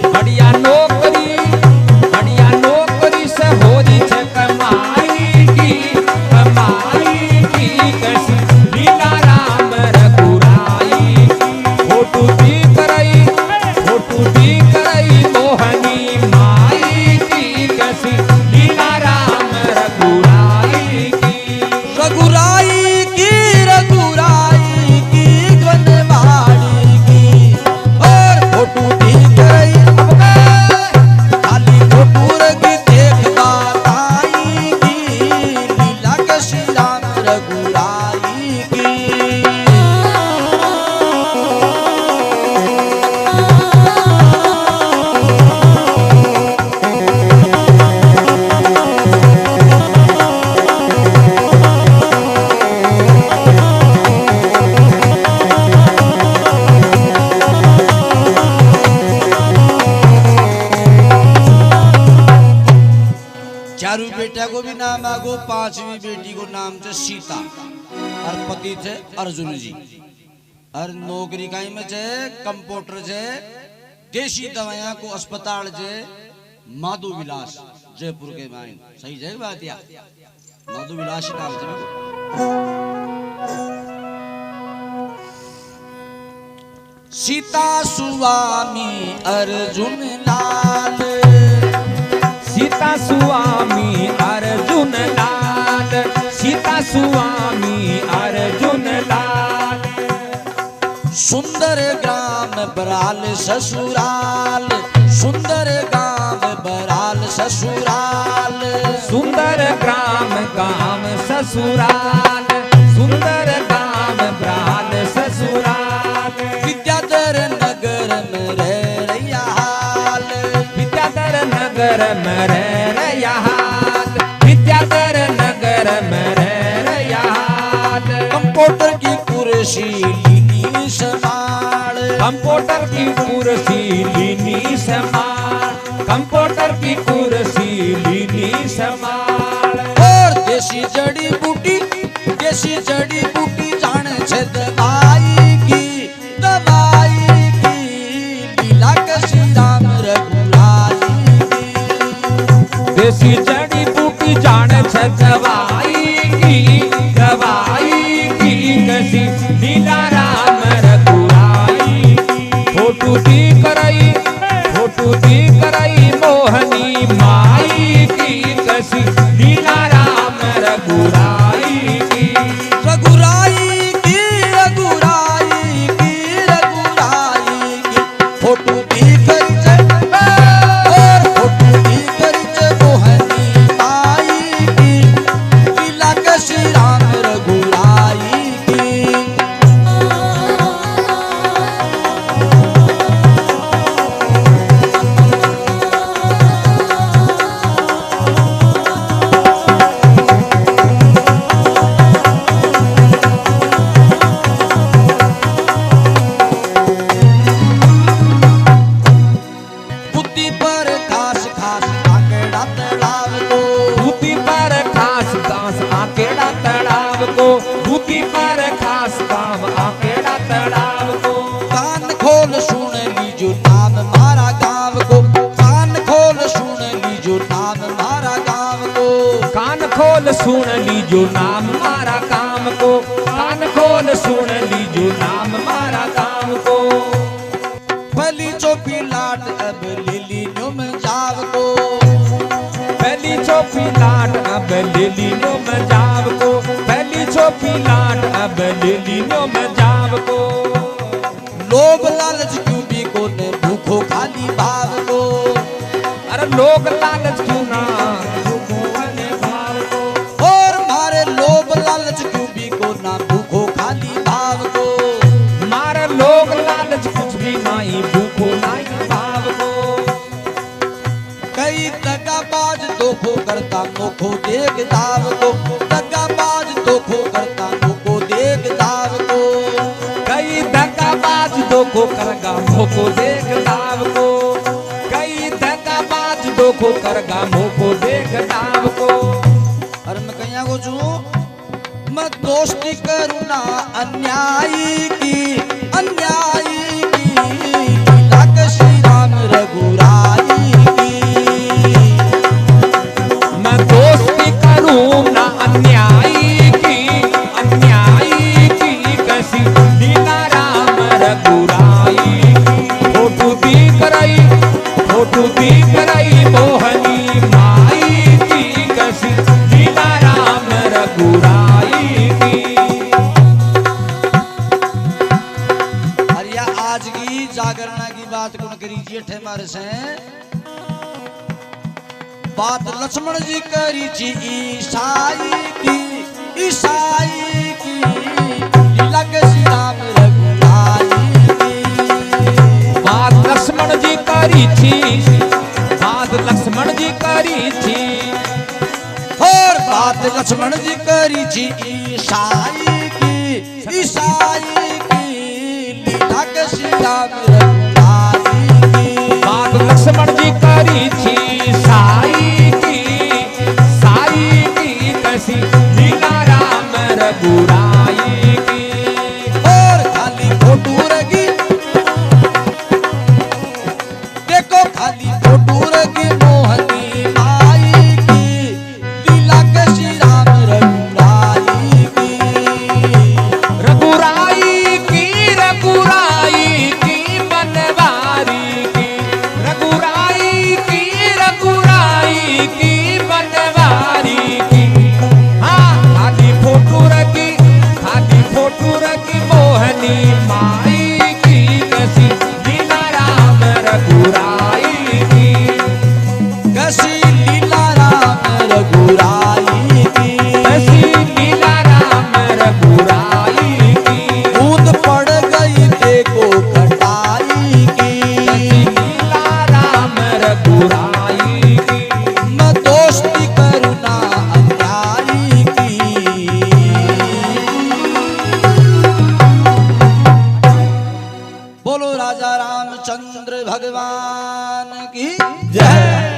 बढ़िया नौकरी, बढ़िया नौकरी से हो रही छे कमाई की, कमाई की कैसी लीला राम रघुराई की। फोटू दिख रही, फोटू दिख रही मोहनी माई की, कैसी लीला राम रघुराई की। रघुराई की, रघुराई की गनवाड़ी की, और फोटू दिख रही खाली फोटू रगी देखता ताई की, लीला के श्री राम रघुराई की। चारों बेटा को भी नाम आगो, पांचवी बेटी को नाम थे सीता, और पति थे अर्जुन जी। और नौकरी कहीं में छे कंप्यूटर छे, देसी दवाइयां को अस्पताल छे माधु विलास जयपुर के माइन। सही है बात या माधु विलास नाम छे। सीता स्वामी अर्जुन लाल, सीता स्वामी अर्जुन लाल, सीता स्वामी अर्जुन लाल। सुंदर ग्राम बराल ससुराल, सुंदर ग्राम बराल ससुराल, सुंदर ग्राम गाम ससुराल, सुंदर गाम ब्राल ससुराल। विद्याधर नगर में रह रहा हाल, विद्याधर नगर में रह रहा हाल, विद्याधर नगर में कुर्सी लीनी संभाल, कंप्यूटर की कुर्सी लीनी संभाल, कंप्यूटर की कुर्सी लीनी संभाल। और देसी जड़ी बूटी जाने छे दवाई की लीला कशी राम रघुराई की। देसी जड़ी बूटी जाने छे दवाई की कसी लीला राम रघुराई। फोटू दी करई मोहनी माई की कसी लीला राम रघुराई की। रघुराई की फोटू दी करी छे मोहनी माई की लीला कशी राम रघुराई की। बुद्धि पर खास आंकड़ा तड़ाव को, बुद्धि पर खास आंकड़ा तड़ाव को, बुद्धि पर खास आंकड़ा तड़ाव को। कान खोल सुन लीजो नाम मारा गाँव को, कान खोल सुन लीजो नाम मारा गाँव को। कान खोल सुन लीजो नाम मारा काम को, कान खोल सुन लीजो नाम मारा काम को। भली चौपी लाट अब लिली नुम जाव को, पहली चौपी लाट अब लिली नुम जाव को, पहली चौपी लाट अब लिली नुम जाव को। लोभ लालच क्यों भी को ने भूखो खाली भाव को। अरे लोग लालच क्यों ना भूखो वाले भाव को। और मारे लोभ लालच क्यों भी को ना भूखो खाली भाव को। मारे लोग लालच कुछ भी नहीं भूखो नहीं भाव को। कई दगाबाज धोखो करता नोखो देख दाव को, दगाबाज धोखो करता नोखो देख दाव को। कई धक्काबाज धोखो करगा मोको देख दाव को, कई धक्काबाज धोखो करगा मोको देख दाव को। और मैं कहीं को छू मैं दोस्ती करूँ ना अन्यायी की लीला कशी राम रघुराई की। मैं दोस्ती करूं ना अन्यायी की कैसी लीला राम रघुराई की। फोटू दी करई मोहनी माई की कैसी लीला राम रघुराई की। अरे आज की जागरणा की बात कौन करीजिए ठे मारे से बात लक्ष्मण जी करी जी ईसाई की लीला कशी राम रघुराई की। बात लक्ष्मण जी करी थी, बात लक्ष्मण जी करी थी। और बात लक्ष्मण जी करी जी ईसाई की लीला कशी राम रघुराई की। बात लक्ष्मण जी करी थी साई की कैसी लीला राम रघुराई की। और खाली फोटू रगी देखो, खाली फोटू रगी मोहनी माई की लीला कशी राम रघुराई की। रघुराई की बनवारी की, रघुराई की बनवारी की। हाँ खाली फोटू रगी भगवान की जय।